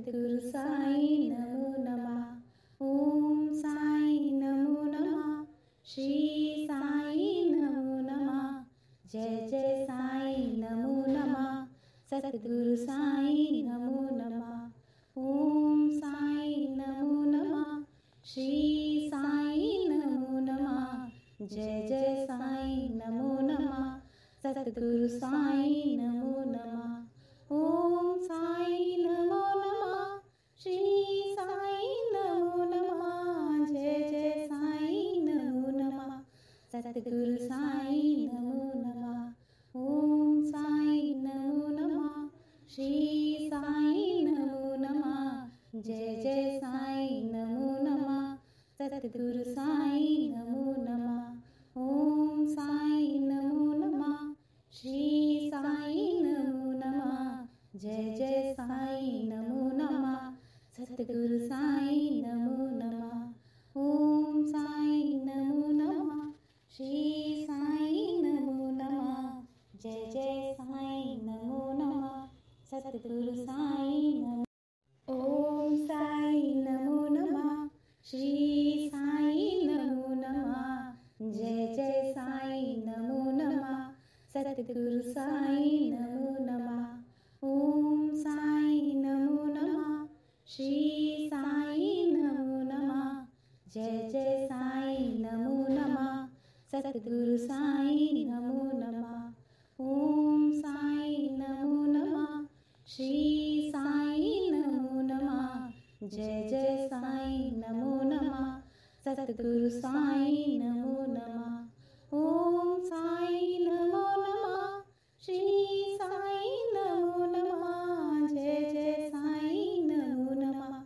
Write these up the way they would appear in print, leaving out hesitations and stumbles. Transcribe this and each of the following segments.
सद्गुरु साई नमो नमः। ओम साई नमो नमः। श्री साई नमो नमः। जय जय साई नमो नमः। सद्गुरु साई नमो नमः। ओम साई नमो नमः। श्री साई नमो नमः। जय जय साई नमो नमः। सद्गुरु साई नमो नमः। ओम साई नमो नमः। श्री साई नमो नमः। जय जय साई नमो नमः। सद्गुरु साई नमो नमः। ओम साई नमो नमः। श्री साई नमो नमः। जय जय साई नमो नमः। सद्गुरु साई नमो नमः। ओम साई नमो नमः। श्री साई नमो नमः। जय जय साई नमो नमः। सद्गुरु साई नमो नमः। ओम साई नमो नमः। श्री साई नमो नमः। जय जय साई नमो नमः। सद्गुरु साई नमो। ओम साई नमो नमः। श्री साई नमो नमः। जय जय साई नमो नमः। सद्गुरु साई नमो नमः। ओम साई नमो नमः। श्री साई नमो नमः। जय जय साई नमो नमः। सद्गुरु साई नमो नमः। ओम साई नमो नमः। श्री साई नमो नमः। जय जय साई नमो नमः। सद्गुरु साई नमो नमः। ओम साई नमो नमः। श्री साई नमो नमः। जय जय साई नमो नमः।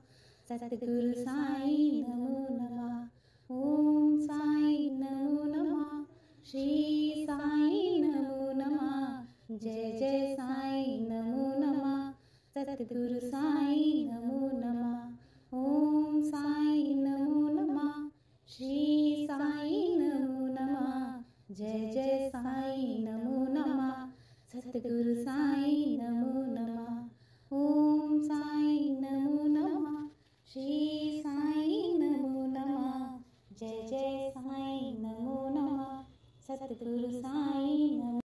सद्गुरु साई नमो नमः। ओम साई नमो नमः। श्री साई नमो नमः। जय जय साई नमो नमः। सद्गुरु साई नमो नमः। ओम साई नमो नमः। श्री साई नमो नमः। जय जय साई नमो नमः। सद्गुरु साई नमो नमः। ओम साई नमो नमः। श्री साई नमो नमः। जय जय साई नमो नमः। सद्गुरु साई नमो।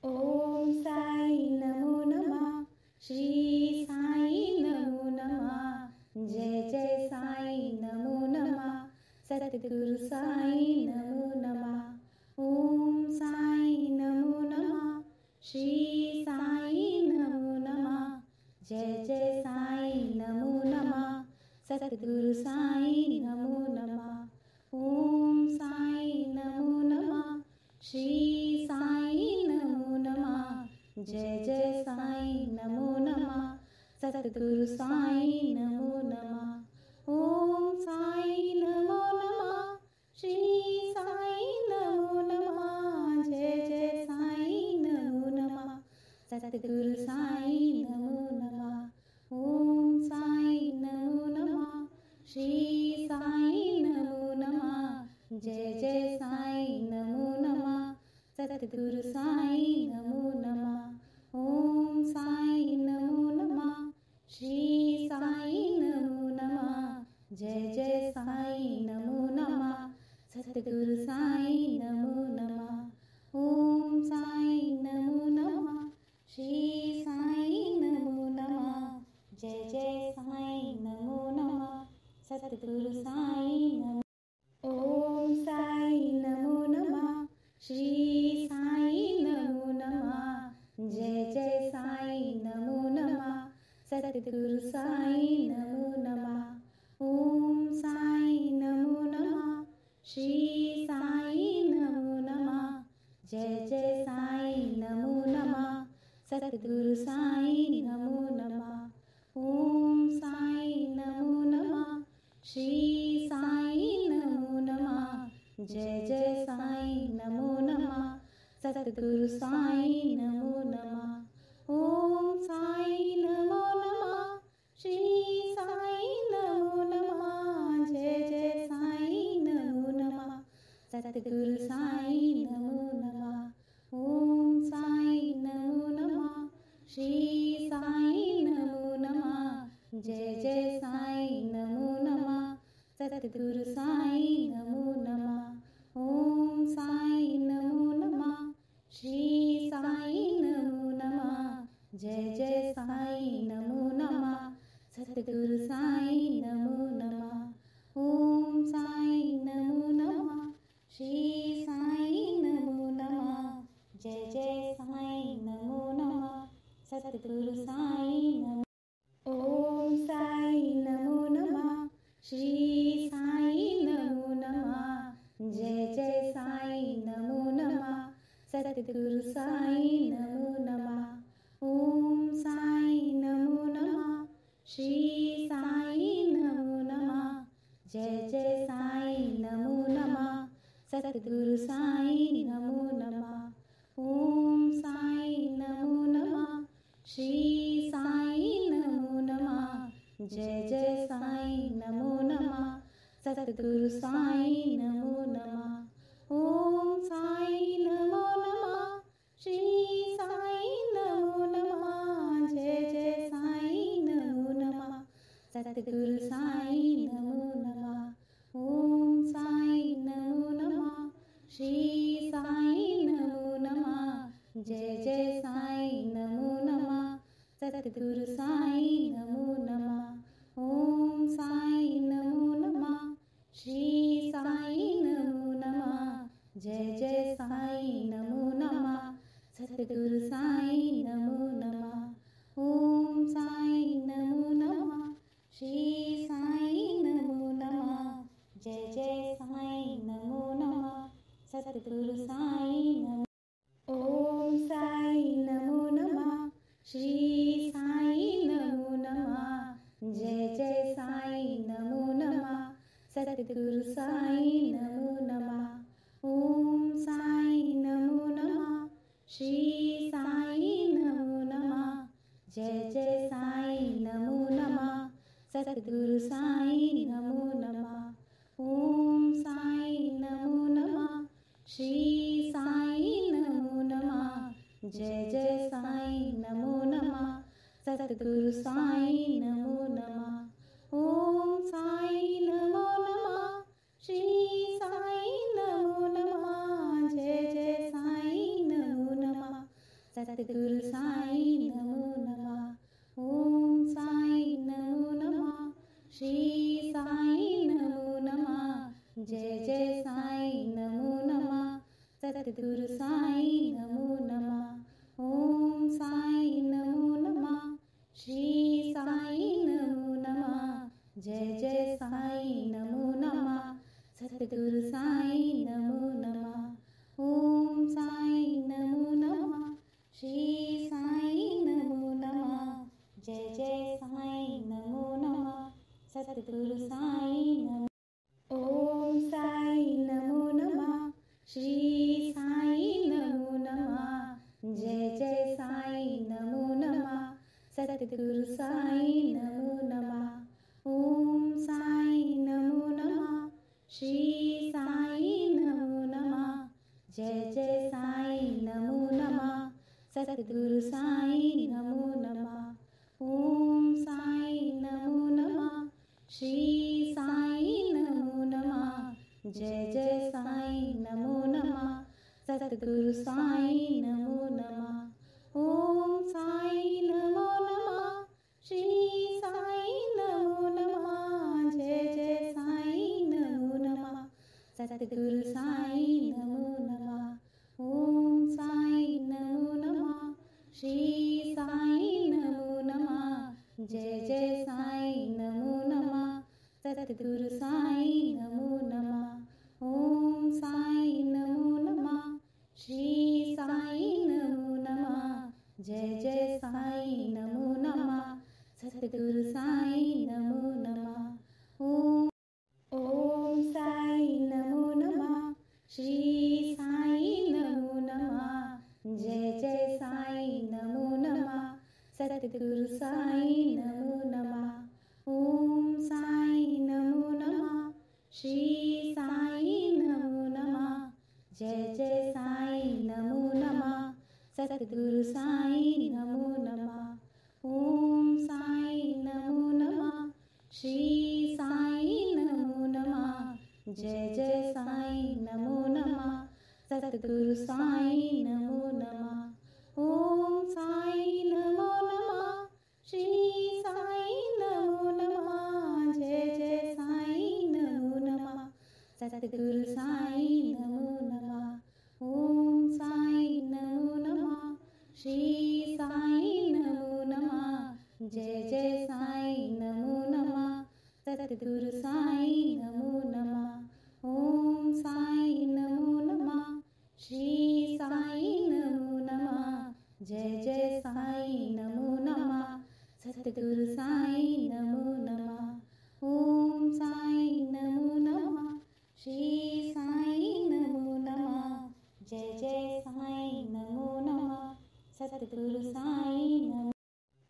ओम साई नमो नमः। श्री साई नमो नमः। जय जय साई नमो नमः। सद्गुरु साई नमो नमः। ओम साई नमो नमः। श्री साई नमो नमः। जय जय साई नमो नमः। सद्गुरु साई नमो नमः। ओम साई नमो नमः। श्री साई नमो नमः। जय जय साई नमो नमः। सद्गुरु साई नमो नमः। ओम साई नमो नमः। श्री साई नमो नमः। जय जय साई नमो नमः। सद्गुरु साई नमो नमः। ओम साई नमो नमः। श्री साई नमो नमः। जय जय साई नमो नमः। सद्गुरु साई नमो नमः। ओम साई नमो नमः। श्री साई नमो नमः। जय जय साई नमो नमः। सद्गुरु साई नमो नमः। ओम साई नमो नमः। श्री साई नमो नमः। जय जय साई नमो नमः। सद्गुरु साई नमो। ओम साई नमो नमः। श्री साई नमो नमः। जय जय साई नमो नमः। सद्गुरु साई नमो नमः। ओम साई नमो नमः। श्री साई नमो नमः। जय जय साई नमो नमः। सद्गुरु साई नमो नमः। ओम साई नमो नमः। श्री साई नमो नमः। जय जय साई नमो नमः। सद्गुरु साई नमो नमः। ओम साई नमो नमः। श्री साई नमो नमः। जय जय साई नमो नमः। सद्गुरु साई नमो नमः। ओम साई नमो नमः। श्री साई नमो नमः। जय जय साईं नमो नमः। सतगुरु साईं नमो नमः। ओम साईं नमो नमः। श्री साईं नमो नमः। जय जय साईं नमो नमः। सतगुरु साईं नमो नमः। ओम साईं नमो नमः। श्री साईं नमो नमः। जय जय साईं नमो नमः। सतगुरु साईं नमो। ओम साईं नमो नमः। श्री साईं नमो नमः। जय जय साईं नमो नमः। सतगुरु साईं नमो नमः। ओम साईं नमो नमः। श्री साईं नमो नमः। जय जय साईं नमो नमः। सतगुरु साईं नमो नमः। ओम साईं नमो नमः। श्री साईं नमो नमः। जय जय साईं नमो नमः। सतगुरु साईं नमो नमः। ओम साईं नमो नमः। श्री साईं नमो नमः। जय जय साईं नमो नमः। सतगुरु साईं नमो नमः। ओम साईं नमो नमः। श्री साईं नमो नमः। जय जय साईं नमो नमः। सतगुरु साईं नमो नमः। ओम साईं नमो नमः। श्री साईं नमो नमः। जय जय साईं नमो नमः। सतगुरु साईं नमो नमः। ओम साईं नमो नमः। श्री साईं नमो नमः। जय जय साईं नमो नमः। सतगुरु साईं नमो। ओम साईं नमो नमः। श्री साईं नमो नमः। जय जय साईं नमो नमः। सतगुरु साईं नमो नमः। ओम साईं नमो नमः। श्री साईं नमो नमः। जय जय साईं नमो नमः। सतगुरु साईं नमो नमः। ओम साईं नमो नमः। श्री साईं नमो नमः। जय जय साईं नमो नमः। सतगुरु साईं नमो नमः। ओम साईं नमो नमः। श्री साईं नमो नमः। जय जय साईं नमो नमः। सतगुरु साईं नमो नमः। ओम साईं नमो नमः। श्री साईं नमो नमः। जय जय साईं नमो नमः। सतगुरु साईं नमो नमः। ओम साईं नमो नमः। श्री साईं नमो नमः। जय जय साईं नमो नमः। सतगुरु साईं नमो नमः। ओम साईं नमो नमः। श्री साईं नमो नमः। जय जय साईं नमो नमः। सतगुरु साईं नमो। ओम साईं नमो नमः। श्री साईं नमो नमः। जय जय साईं नमो नमः। सतगुरु साईं नमो नमः। ओम साईं नमो नमः। श्री साईं नमो नमः। जय जय साईं नमो नमः। सतगुरु साईं नमो नमः। ओम साईं नमो नमः। श्री साईं नमो नमः। जय जय साईं नमो नमः। सतगुरु साईं नमो नमः। ओम साईं नमो नमः। श्री साईं नमो नमः। जय जय साईं नमो नमः। सतगुरु साईं नमो नमः। ओम साईं नमो नमः। श्री साईं नमो नमः। जय जय साईं नमो नमः। सतगुरु साईं नमो नमः। ओम साईं नमो नमः। श्री साईं नमो नमः। जय जय साईं नमो नमः। सतगुरु साईं नमो नमः। ओम साईं नमो नमः। श्री साईं नमो नमः। जय जय साईं नमो नमः। सतगुरु साईं नमो नमः। ओम साईं नमो नमः। श्री साईं नमो नमः। जय जय साईं नमो नमः। सतगुरु साईं नमो नमः। ओम साईं नमो नमः। जय जय साईं नमो नमः सतगुरु साईं नमो नमः ओम साईं नमो नमः श्री साईं नमो नमः जय जय साईं नमो नमः सतगुरु साईं नमो नमः ओम साईं नमो नमः श्री साईं नमो नमः जय जय साईं नमो नमः सतगुरु साईं नमो नमः ओम साईं नमो नमः श्री साईं नमो नमः जय जय साईं नमो नमः सतगुरु साईं नमो नमः ओम साईं नमो नमः श्री साईं नमो नमः जय जय साईं नमो नमः सतगुरु साईं नमो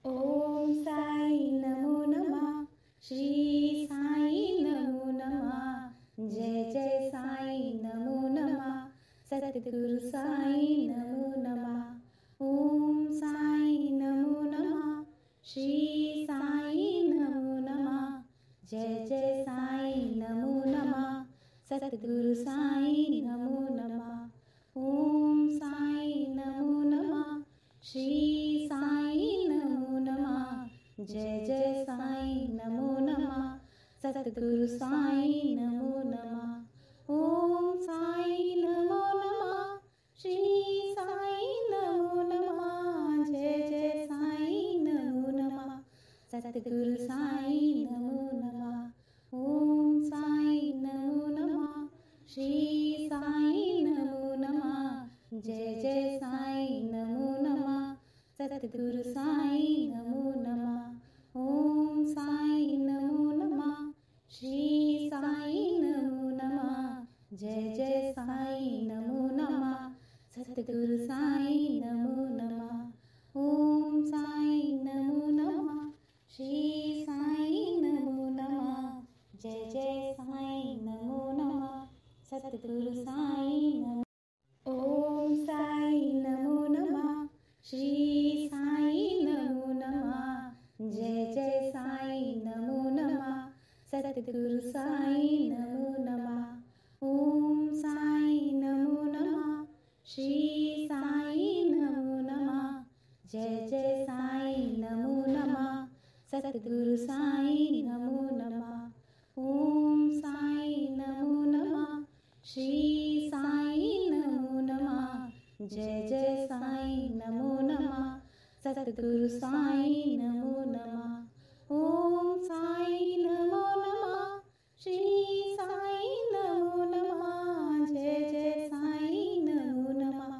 ओम साईं नमो नमः श्री साईं नमो नमः जय जय साईं नमो नमः सतगुरु साईं नमो नमः ओम साईं नमो नमः श्री साईं नमो नमः जय जय साईं नमो नमः सतगुरु साईं नमो नमः ओम साईं नमो नमः श्री साईं नमो नमः जय जय साईं नमो नमः सतगुरु साईं नमो नमः ओम साईं नमो नमः श्री साईं नमो नमः जय जय साईं नमो नमः सतगुरु साईं नमो नमः ओम साईं नमो नमः श्री साईं नमो नमः जय जय साईं नमो नमः सतगुरु साईं नमो नमः ओम साईं नमो नमः श्री साईं नमो नमः जय जय साईं नमो नमः सतगुरु साईं नमो नमः ओम साईं नमो नमः श्री साईं नमो नमः जय जय साईं नमो नमः सतगुरु साईं नमो ओम साईं नमो नमः श्री साईं नमो नमः जय जय साईं नमो नमः सतगुरु साईं नमो नमः ओम साईं नमो नमः श्री साईं नमो नमः जय जय साईं नमो नमः सतगुरु साईं नमो नमः ओम साईं नमो नमः श्री साईं नमो नमः जय जय साईं नमो नमः सतगुरु साईं नमो नमः ओम साईं नमो नमः श्री साईं नमो नमः जय जय साईं नमो नमः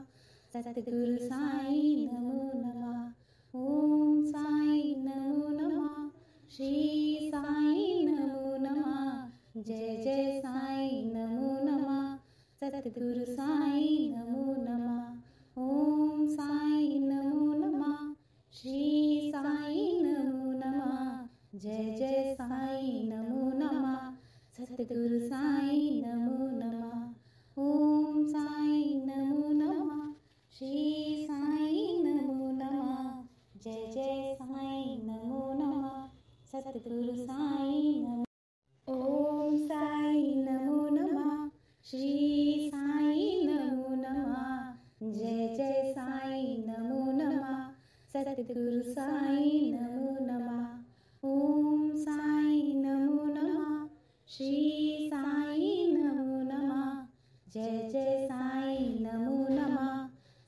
सतगुरु साईं नमो नमः ओम साईं नमो नमः श्री साईं नमो नमः जय जय साईं नमो नमः सतगुरु साईं नमो नमः ओम साईं नमो नमः श्री साईं नमो नमः जय जय साईं नमो नमः सतगुरु साईं नमो नमः ओम साईं नमो नमः श्री साईं नमो नमः जय जय साईं नमो नमः सतगुरु साईं नमो ओम साईं नमो नमः श्री साईं नमो नमः जय जय साईं नमो नमः सतगुरु साईं नमो नमः ओम साईं नमो नमः श्री साईं नमो नमः जय जय साईं नमो नमः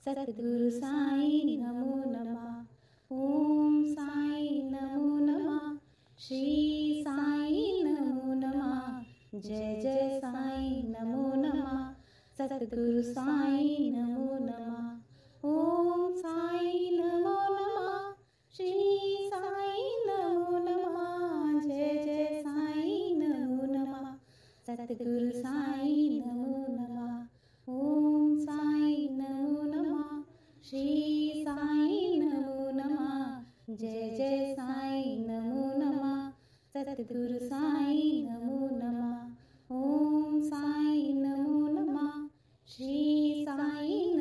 सतगुरु साईं नमो नमः ओम साईं नमो नमः श्री साईं नमो नमः जय जय साईं नमो नमः सतगुरु साईं नमो नमः ओम साईं नमो नमः श्री साईं नमो नमः जय जय साईं नमो नमः सतगुरु साईं नमो नमः ओम साईं नमो नमः श्री साईं नमो नमः जय जय साईं नमो नमः सतगुरु साईं नमो नमः ओम साईं नमो नमः श्री साईं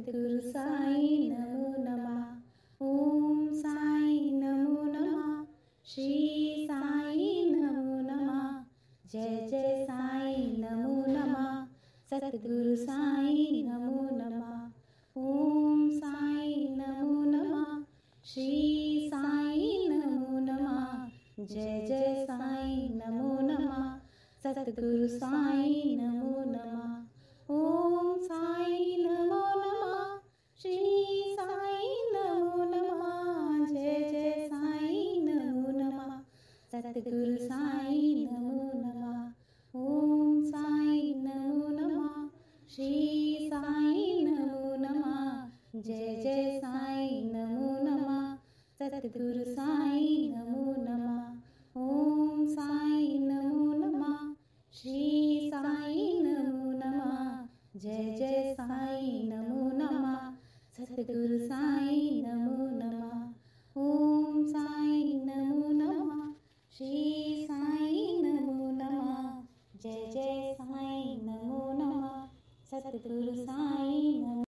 सतगुरु साईं नमो नमः। ओम साईं नमो नमः। श्री साईं नमो नमः। जय जय साईं नमो नमः। सतगुरु साईं नमो नमः। ओम साईं नमो नमः। श्री साईं नमो नमः। जय जय साईं नमो नमः। सतगुरु साईं नमो नमः। ओम साईं नमो नमः। श्री साईं नमो नमः। जय जय साईं नमो नमः। सतगुरु साईं नमो नमः। ओम साईं नमो नमः। श्री साईं नमो नमः। जय जय साईं नमो नमः। सतगुरु साईं नमो नमः। ओम साईं नमो नमः। श्री साईं नमो नमः। जय जय साईं नमो नमः। सतगुरु साईं नमो नमः। ओम साईं नमो नमः। श्री साईं नमो नमः। जय जय साईं नमो नमः। सतगुरु साईं नमो।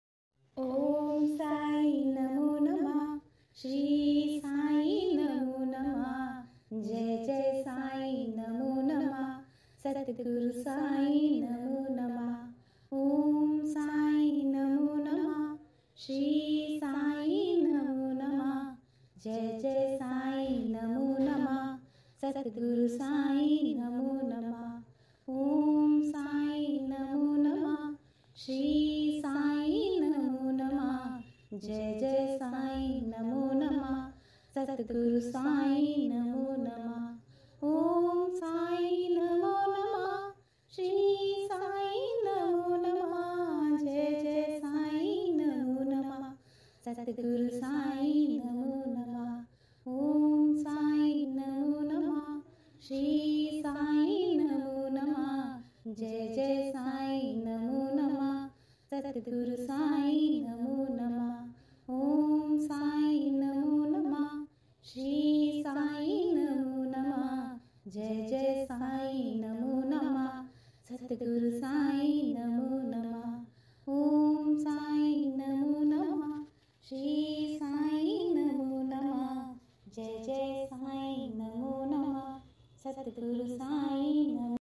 ओम साईं नमो नमः। श्री साईं नमो नमः। जय जय साईं नमो नमः। सतगुरु साईं नमो नमः। ओम साईं नमो नमः। श्री साईं नमो नमः। जय जय साईं नमो नमः। सतगुरु साईं नमो नमः। ओम साईं नमो नमः। श्री साईं नमो नमः। जय जय साईं नमो नमः। सतगुरु साईं नमो नमः। ओम साईं नमो नमः। श्री साईं नमो नमः। जय जय साईं नमो नमः। सतगुरु साईं नमो नमः। ओम साईं नमो नमः। श्री साईं नमो नमः। जय जय साईं नमो नमः। सतगुरु साईं नमो नमः। ओम साईं नमो नमः। श्री साईं नमो नमः। जय जय साईं नमो नमः। सतगुरु साईं नमो नमः। ओम साईं नमो नमः। श्री साईं नमो नमः। जय जय साईं नमो नमः। सतगुरु साईं नमो।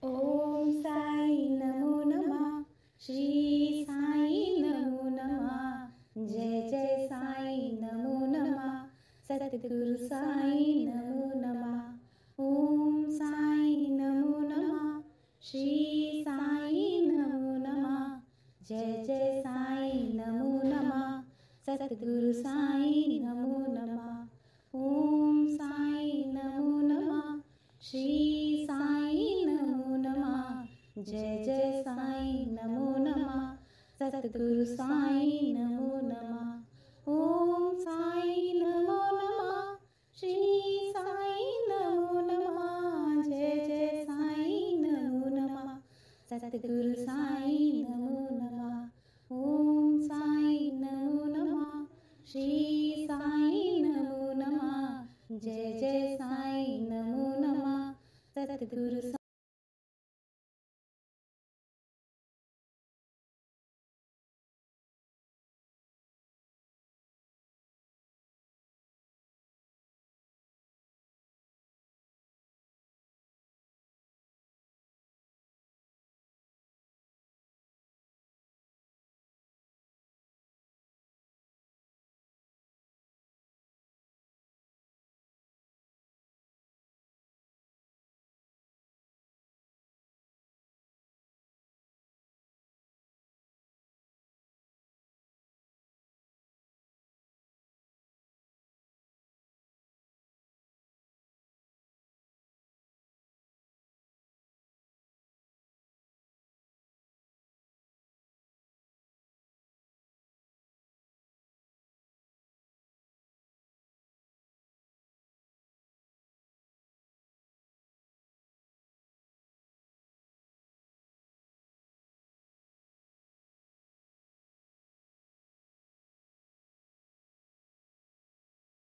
ओम साईं नमो नमः। श्री साईं नमो नमः। जय जय साईं नमो नमः। सतगुरु साईं नमो नमः। ओम साईं नमो नमः। श्री साईं नमो नमः। जय जय साईं नमो नमः। सतगुरु साईं नमो नमः। ओम साईं नमो नमः। श्री साईं नमो नमः। जय जय साईं नमो नमः। सतगुरु साईं नमो नमः। ओम साईं नमो नमः। श्री साईं नमो नमः। जय जय साईं नमो नमः। सतगुरु साईं नमो नमः। ओम साईं नमो नमः। श्री साईं नमो नमः। जय जय साईं नमो नमः। सतगुरु